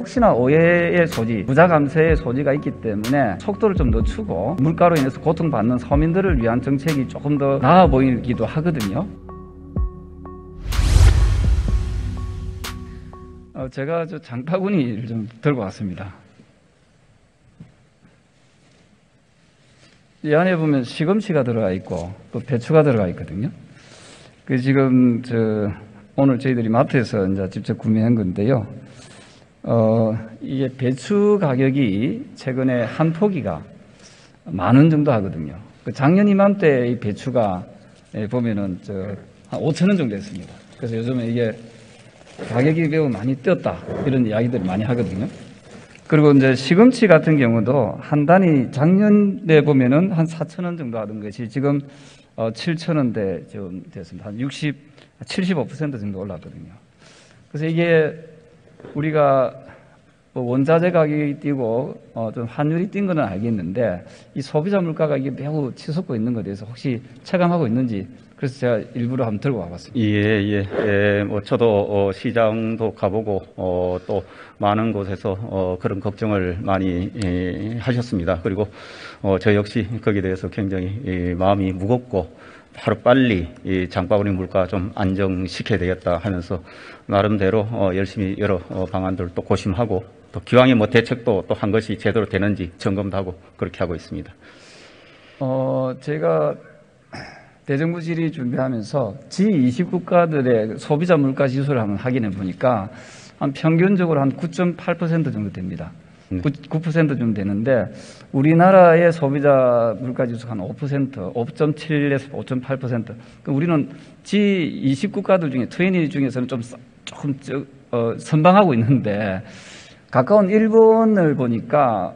혹시나 오해의 소지, 부자 감세의 소지가 있기 때문에 속도를 좀 늦추고 물가로 인해서 고통받는 서민들을 위한 정책이 조금 더 나아 보이기도 하거든요. 제가 장바구니를 좀 들고 왔습니다. 이 안에 보면 시금치가 들어가 있고 또 배추가 들어가 있거든요. 지금 오늘 저희들이 마트에서 이제 직접 구매한 건데요. 이게 배추 가격이 최근에 한 포기가 10,000원 정도 하거든요. 작년 이맘때 이 배추가 보면은 한 5,000원 정도 했습니다. 그래서 요즘에 이게 가격이 매우 많이 뛰었다 이런 이야기들을 많이 하거든요. 그리고 이제 시금치 같은 경우도 한 단위 작년에 보면은 한 4,000원 정도 하던 것이 지금 7,000원대 좀 됐습니다. 한 75% 정도 올랐거든요. 그래서 이게 우리가 원자재 가격이 뛰고 좀 환율이 뛴 거는 알겠는데 이 소비자 물가가 이게 매우 치솟고 있는 것에 대해서 혹시 체감하고 있는지 그래서 제가 일부러 한번 들고 와봤습니다. 뭐 저도 시장도 가보고 또 많은 곳에서 그런 걱정을 많이 하셨습니다. 그리고 저 역시 거기에 대해서 굉장히 마음이 무겁고 하루빨리 이 장바구니 물가 좀 안정시켜야 되겠다 하면서 나름대로 열심히 여러 방안들을 또 고심하고 또 기왕에 뭐 대책도 또 한 것이 제대로 되는지 점검도 하고 그렇게 하고 있습니다. 제가 대정부 질의 준비하면서 G20 국가들의 소비자 물가 지수를 한번 확인해 보니까 한 평균적으로 한 9.8% 정도 됩니다. 9% 정도 되는데 우리나라의 소비자 물가 지수가 한 5%, 5.7에서 5.8%. 우리는 G20 국가들 중에 20 중에서는 조금 선방하고 있는데 가까운 일본을 보니까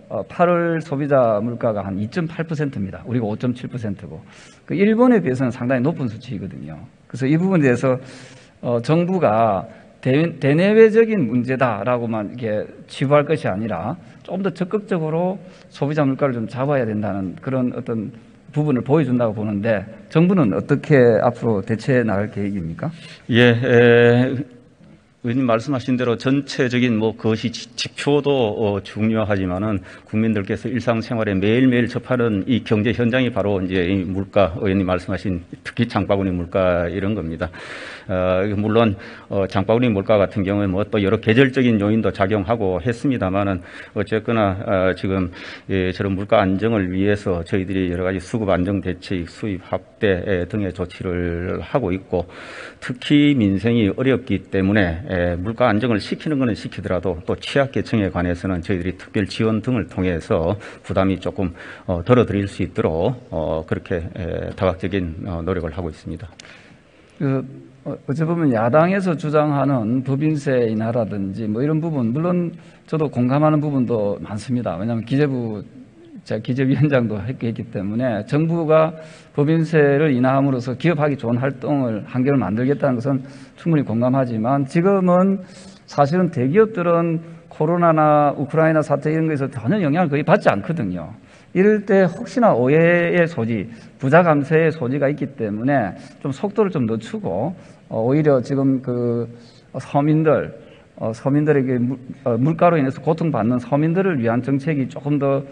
8월 소비자 물가가 한 2.8%입니다. 우리가 5.7%고 그 일본에 비해서는 상당히 높은 수치이거든요. 그래서 이 부분에 대해서 정부가 대내외적인 문제다라고만 이렇게 치부할 것이 아니라 좀 더 적극적으로 소비자 물가를 좀 잡아야 된다는 그런 어떤 부분을 보여준다고 보는데 정부는 어떻게 앞으로 대처해 나갈 계획입니까? 의원님 말씀하신 대로 전체적인 그것이 지표도 중요하지만은 국민들께서 일상생활에 매일매일 접하는 이 경제 현장이 바로 이제 이 물가, 의원님 말씀하신 특히 장바구니 물가 이런 겁니다. 물론 장바구니 물가 같은 경우에 또 여러 계절적인 요인도 작용하고 했습니다만은 어쨌거나 지금 저런 물가 안정을 위해서 저희들이 여러 가지 수급 안정 대책, 수입 확대 등의 조치를 하고 있고 특히 민생이 어렵기 때문에 물가 안정을 시키는 것은 시키더라도 또 취약계층에 관해서는 저희들이 특별 지원 등을 통해서 부담이 조금 덜어드릴 수 있도록 그렇게 다각적인 노력을 하고 있습니다. 어찌 보면 야당에서 주장하는 법인세 인하라든지 이런 부분 물론 저도 공감하는 부분도 많습니다. 왜냐하면 제가 기재위원장도 했기 때문에 정부가 법인세를 인하함으로써 기업하기 좋은 환경을 만들겠다는 것은 충분히 공감하지만 지금은 사실은 대기업들은 코로나나 우크라이나 사태 이런 것에서 전혀 영향을 거의 받지 않거든요. 이럴 때 혹시나 오해의 소지, 부자 감세의 소지가 있기 때문에 좀 속도를 좀 늦추고 오히려 지금 서민들에게 물가로 인해서 고통받는 서민들을 위한 정책이 조금 더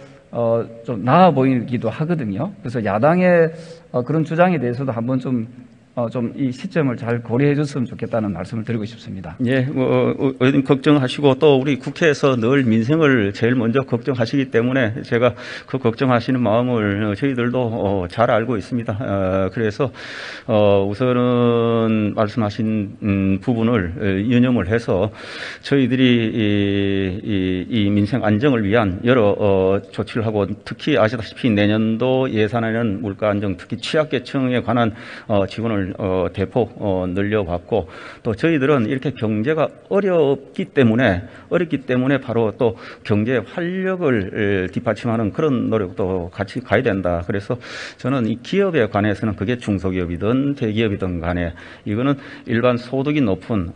좀 나아 보이기도 하거든요. 그래서 야당의 그런 주장에 대해서도 한번 좀 이 시점을 잘 고려해 줬으면 좋겠다는 말씀을 드리고 싶습니다. 의원님 걱정하시고 또 우리 국회에서 늘 민생을 제일 먼저 걱정하시기 때문에 제가 그 걱정하시는 마음을 저희들도 잘 알고 있습니다. 그래서 우선은 말씀하신 부분을 유념을 해서 저희들이 이 민생 안정을 위한 여러 조치를 하고 특히 아시다시피 내년도 예산에는 물가 안정 특히 취약계층에 관한 지원을 대폭 늘려왔고 또 저희들은 이렇게 경제가 어렵기 때문에 바로 또 경제의 활력을 뒷받침하는 그런 노력도 같이 가야 된다. 그래서 저는 이 기업에 관해서는 그게 중소기업이든 대기업이든 간에 이거는 일반 소득이 높은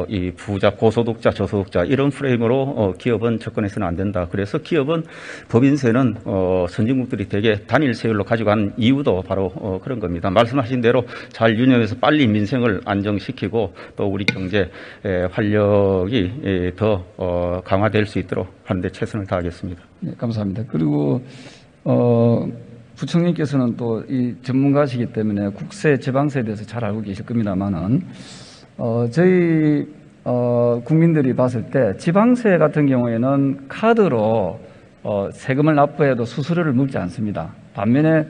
이 부자, 고소득자, 저소득자 이런 프레임으로 기업은 접근해서는 안 된다. 그래서 기업은 법인세는 선진국들이 되게 단일 세율로 가져간 이유도 바로 그런 겁니다. 말씀하신 대로 잘 운영해서 빨리 민생을 안정시키고 또 우리 경제 활력이 더 강화될 수 있도록 하는데 최선을 다하겠습니다. 네, 감사합니다. 그리고 부총리께서는 또 이 전문가시기 때문에 국세, 지방세에 대해서 잘 알고 계실 겁니다만은 저희 국민들이 봤을 때 지방세 같은 경우에는 카드로 세금을 납부해도 수수료를 물지 않습니다. 반면에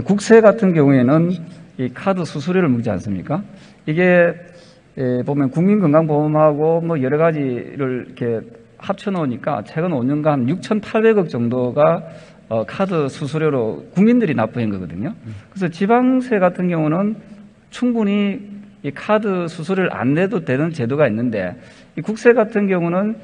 국세 같은 경우에는 이 카드 수수료를 물지 않습니까? 이게 보면 국민건강보험하고 뭐 여러 가지를 이렇게 합쳐놓으니까 최근 5년간 6,800억 정도가 카드 수수료로 국민들이 납부한 거거든요. 그래서 지방세 같은 경우는 충분히 이 카드 수수료를 안 내도 되는 제도가 있는데 이 국세 같은 경우는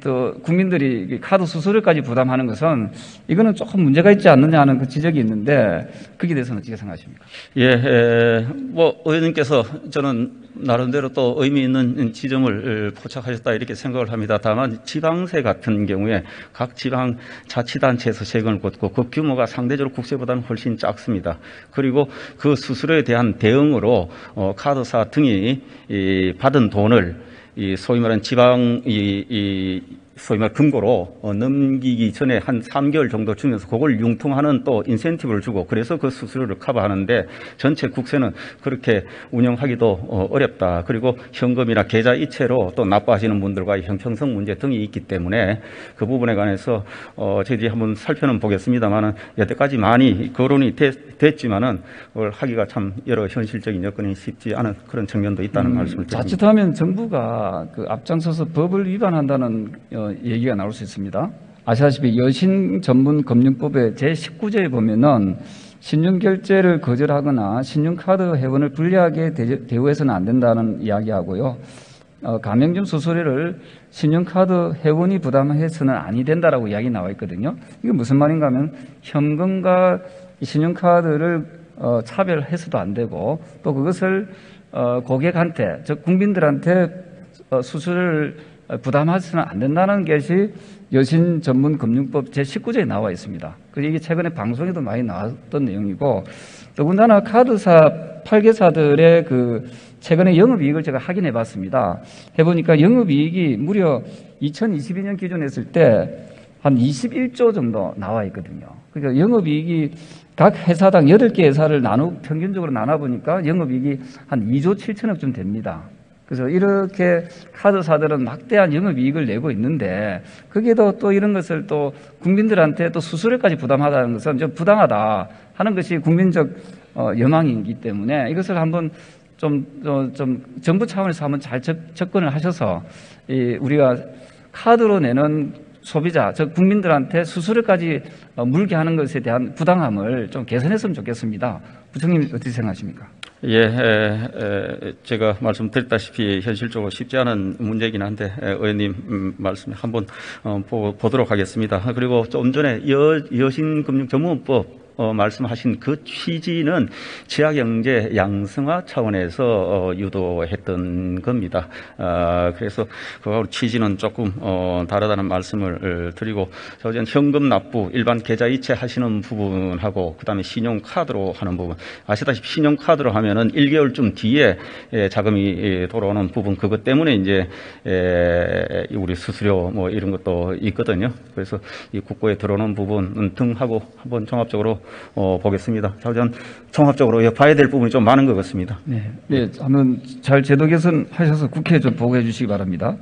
또 국민들이 카드 수수료까지 부담하는 것은 이거는 조금 문제가 있지 않느냐 하는 그 지적이 있는데 거기에 대해서는 어떻게 생각하십니까? 예, 뭐 의원님께서 저는 나름대로 또 의미 있는 지점을 포착하셨다 이렇게 생각을 합니다. 다만 지방세 같은 경우에 각 지방 자치단체에서 세금을 걷고 그 규모가 상대적으로 국세보다는 훨씬 작습니다. 그리고 그 수수료에 대한 대응으로 카드사 등이 받은 돈을 소위 말하는 지방 소위 말 금고로 넘기기 전에 한 3개월 정도 주면서 그걸 융통하는 또 인센티브를 주고 그래서 그 수수료를 커버하는데 전체 국세는 그렇게 운영하기도 어렵다. 그리고 현금이나 계좌 이체로 또 납부하시는 분들과의 형평성 문제 등이 있기 때문에 그 부분에 관해서 저희들이 한번 살펴는 보겠습니다만은 여태까지 많이 거론이 됐지만은 그걸 하기가 참 여러 현실적인 여건이 쉽지 않은 그런 측면도 있다는 말씀을 드립니다. 자칫하면 정부가 그 앞장서서 법을 위반한다는 얘기가 나올 수 있습니다. 아시다시피 여신전문금융법의 제19조에 보면은 신용결제를 거절하거나 신용카드 회원을 불리하게 대우해서는 안 된다는 이야기하고요. 가맹점 수수료를 신용카드 회원이 부담해서는 아니 된다라고 이야기 나와 있거든요. 이게 무슨 말인가 하면 현금과 신용카드를 차별해서도 안 되고 또 그것을 고객한테 즉 국민들한테 수수료를 부담하셔서는 안 된다는 것이 여신전문금융법 제19조에 나와 있습니다. 그래서 이게 최근에 방송에도 많이 나왔던 내용이고 더군다나 카드사 8개사들의 그 최근에 영업이익을 제가 확인해 봤습니다. 해보니까 영업이익이 무려 2022년 기준 했을 때 한 21조 정도 나와 있거든요. 그러니까 영업이익이 각 회사당 8개 회사를 평균적으로 나눠보니까 영업이익이 한 2조 7천억쯤 됩니다. 그래서 이렇게 카드사들은 막대한 영업이익을 내고 있는데 거기에도 또 이런 것을 또 국민들한테 또 수수료까지 부담하다는 것은 좀 부당하다 하는 것이 국민적 여망이기 때문에 이것을 한번 좀 정부 차원에서 한번 잘 접근을 하셔서 우리가 카드로 내는 소비자, 즉 국민들한테 수수료까지 물게 하는 것에 대한 부당함을 좀 개선했으면 좋겠습니다. 부총님 어떻게 생각하십니까? 예, 제가 말씀드렸다시피 현실적으로 쉽지 않은 문제이긴 한데 의원님 말씀 한번 보도록 하겠습니다. 그리고 좀 전에 여신금융전문법 말씀하신 그 취지는 지하경제 양성화 차원에서 유도했던 겁니다. 그래서 그 취지는 조금 다르다는 말씀을 드리고 저는 현금 납부, 일반 계좌 이체 하시는 부분하고 그다음에 신용카드로 하는 부분 아시다시피 신용카드로 하면은 1개월쯤 뒤에 자금이 돌아오는 부분 그것 때문에 이제 우리 수수료 뭐 이런 것도 있거든요. 그래서 이 국고에 들어오는 부분 등하고 한번 종합적으로 보겠습니다. 저는 종합적으로 봐야 될 부분이 좀 많은 것 같습니다. 네, 한번 잘 제도 개선하셔서 국회에 좀 보고해 주시기 바랍니다.